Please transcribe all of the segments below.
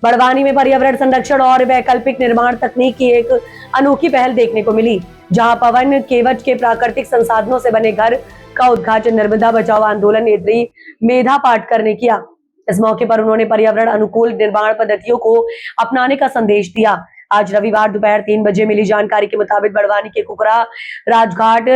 बड़वानी में पर्यावरण संरक्षण और वैकल्पिक निर्माण तकनीक की एक अनोखी पहल देखने को मिली, जहां पवन केवट के प्राकृतिक संसाधनों से बने घर का उद्घाटन नर्मदा बचाओ आंदोलन नेत्री मेधा पाटकर ने किया। इस मौके पर उन्होंने पर्यावरण अनुकूल निर्माण पद्धतियों को अपनाने का संदेश दिया। आज रविवार दोपहर 3 बजे मिली जानकारी के मुताबिक बड़वानी के कुकरा राजघाट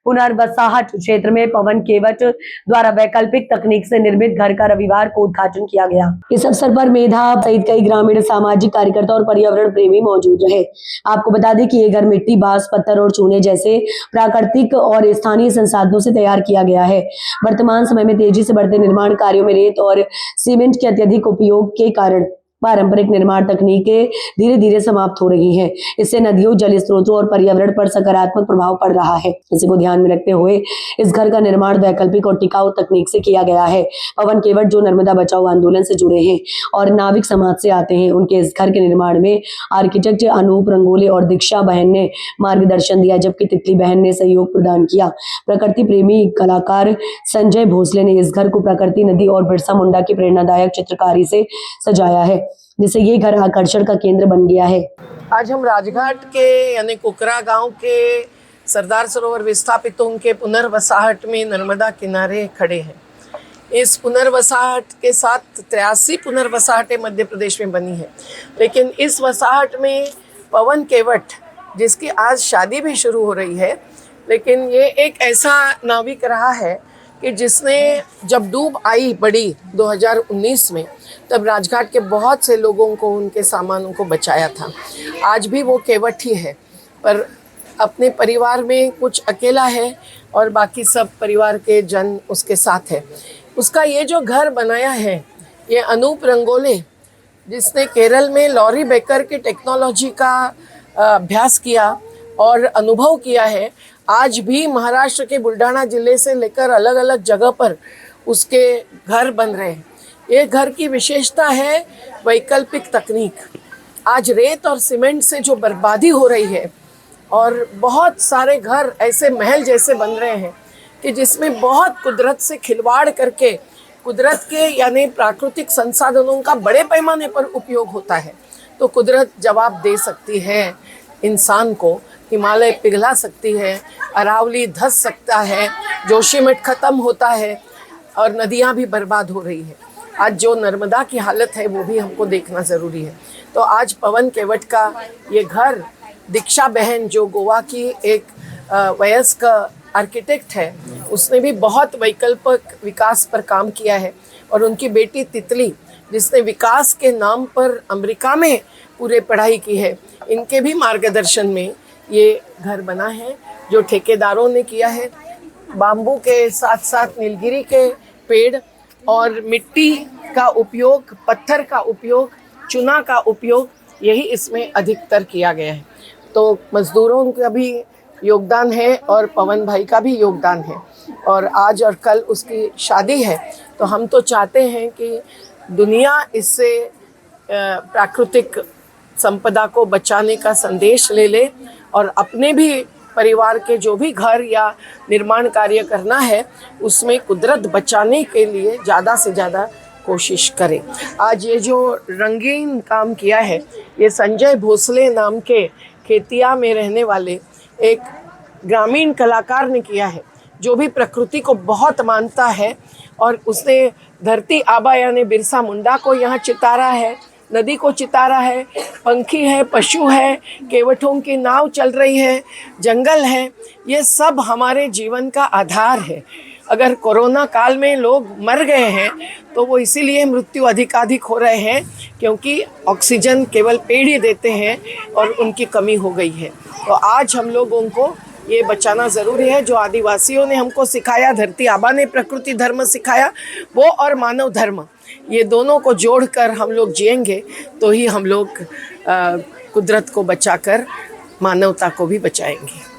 पुनर्वसाहट क्षेत्र में पवन केवट द्वारा वैकल्पिक तकनीक से निर्मित घर का रविवार को उद्घाटन किया गया। इस अवसर पर मेधा सहित कई ग्रामीण सामाजिक कार्यकर्ता और पर्यावरण प्रेमी मौजूद रहे। आपको बता दें कि ये घर मिट्टी, बांस, पत्थर और चूने जैसे प्राकृतिक और स्थानीय संसाधनों से तैयार किया गया है। वर्तमान समय में तेजी से बढ़ते निर्माण कार्यों में रेत और सीमेंट के अत्यधिक उपयोग के कारण पारंपरिक निर्माण तकनीकें धीरे धीरे समाप्त हो रही हैं। इससे नदियों, जल स्रोतों और पर्यावरण पर सकारात्मक प्रभाव पड़ रहा है। इसी को ध्यान में रखते हुए इस घर का निर्माण वैकल्पिक और टिकाऊ तकनीक से किया गया है। पवन केवट जो नर्मदा बचाओ आंदोलन से जुड़े हैं और नाविक समाज से आते हैं, उनके इस घर के निर्माण में आर्किटेक्ट अनूप रंगोले और दीक्षा बहन ने मार्गदर्शन दिया, जबकि तितली बहन ने सहयोग प्रदान किया। प्रकृति प्रेमी कलाकार संजय भोसले ने इस घर को प्रकृति, नदी और बिरसा मुंडा की प्रेरणादायक चित्रकारी से सजाया है, जिससे ये घर आकर्षण का केंद्र बन गया है। आज हम राजघाट के यानी कुकरा गांव के सरदार सरोवर विस्थापितों के पुनर्वसाहट में नर्मदा किनारे खड़े हैं। इस पुनर्वसाहट के साथ 83 पुनर्वसाहटें मध्य प्रदेश में बनी है, लेकिन इस वसाहट में पवन केवट, जिसकी आज शादी भी शुरू हो रही है, लेकिन ये एक ऐसा नाविक रहा है कि जिसने जब डूब आई बड़ी 2019 में, तब राजघाट के बहुत से लोगों को, उनके सामानों को बचाया था। आज भी वो केवट ही है, पर अपने परिवार में कुछ अकेला है और बाकी सब परिवार के जन उसके साथ है। उसका ये जो घर बनाया है, ये अनूप रंगोले, जिसने केरल में लॉरी बेकर की टेक्नोलॉजी का अभ्यास किया और अनुभव किया है, आज भी महाराष्ट्र के बुल्ढाना जिले से लेकर अलग अलग जगह पर उसके घर बन रहे हैं। ये घर की विशेषता है वैकल्पिक तकनीक। आज रेत और सीमेंट से जो बर्बादी हो रही है और बहुत सारे घर ऐसे महल जैसे बन रहे हैं कि जिसमें बहुत कुदरत से खिलवाड़ करके कुदरत के यानी प्राकृतिक संसाधनों का बड़े पैमाने पर उपयोग होता है, तो कुदरत जवाब दे सकती है इंसान को। हिमालय पिघला सकती है, अरावली धंस सकता है, जोशीमठ खत्म होता है और नदियाँ भी बर्बाद हो रही है। आज जो नर्मदा की हालत है वो भी हमको देखना ज़रूरी है। तो आज पवन केवट का ये घर, दीक्षा बहन जो गोवा की एक वयस्क आर्किटेक्ट है, उसने भी बहुत वैकल्पिक विकास पर काम किया है। और उनकी बेटी तितली, जिसने विकास के नाम पर अमेरिका में पूरे पढ़ाई की है, इनके भी मार्गदर्शन में ये घर बना है, जो ठेकेदारों ने किया है। बाम्बू के साथ साथ नीलगिरी के पेड़ और मिट्टी का उपयोग, पत्थर का उपयोग, चूना का उपयोग, यही इसमें अधिकतर किया गया है। तो मजदूरों का भी योगदान है और पवन भाई का भी योगदान है। और आज और कल उसकी शादी है, तो हम तो चाहते हैं कि दुनिया इससे प्राकृतिक संपदा को बचाने का संदेश ले ले और अपने भी परिवार के जो भी घर या निर्माण कार्य करना है, उसमें कुदरत बचाने के लिए ज़्यादा से ज़्यादा कोशिश करें। आज ये जो रंगीन काम किया है, ये संजय भोसले नाम के खेतिया में रहने वाले एक ग्रामीण कलाकार ने किया है, जो भी प्रकृति को बहुत मानता है। और उसने धरती आबा यानी बिरसा मुंडा को यहाँ चितारा है, नदी को चितारा है, पंखी है, पशु है, केवटों की नाव चल रही है, जंगल है। ये सब हमारे जीवन का आधार है। अगर कोरोना काल में लोग मर गए हैं तो वो इसीलिए मृत्यु अधिकाधिक हो रहे हैं क्योंकि ऑक्सीजन केवल पेड़ ही देते हैं और उनकी कमी हो गई है। तो आज हम लोगों को ये बचाना ज़रूरी है। जो आदिवासियों ने हमको सिखाया, धरती आबा ने प्रकृति धर्म सिखाया, वो और मानव धर्म, ये दोनों को जोड़कर हम लोग जिएंगे तो ही हम लोग कुदरत को बचाकर मानवता को भी बचाएंगे।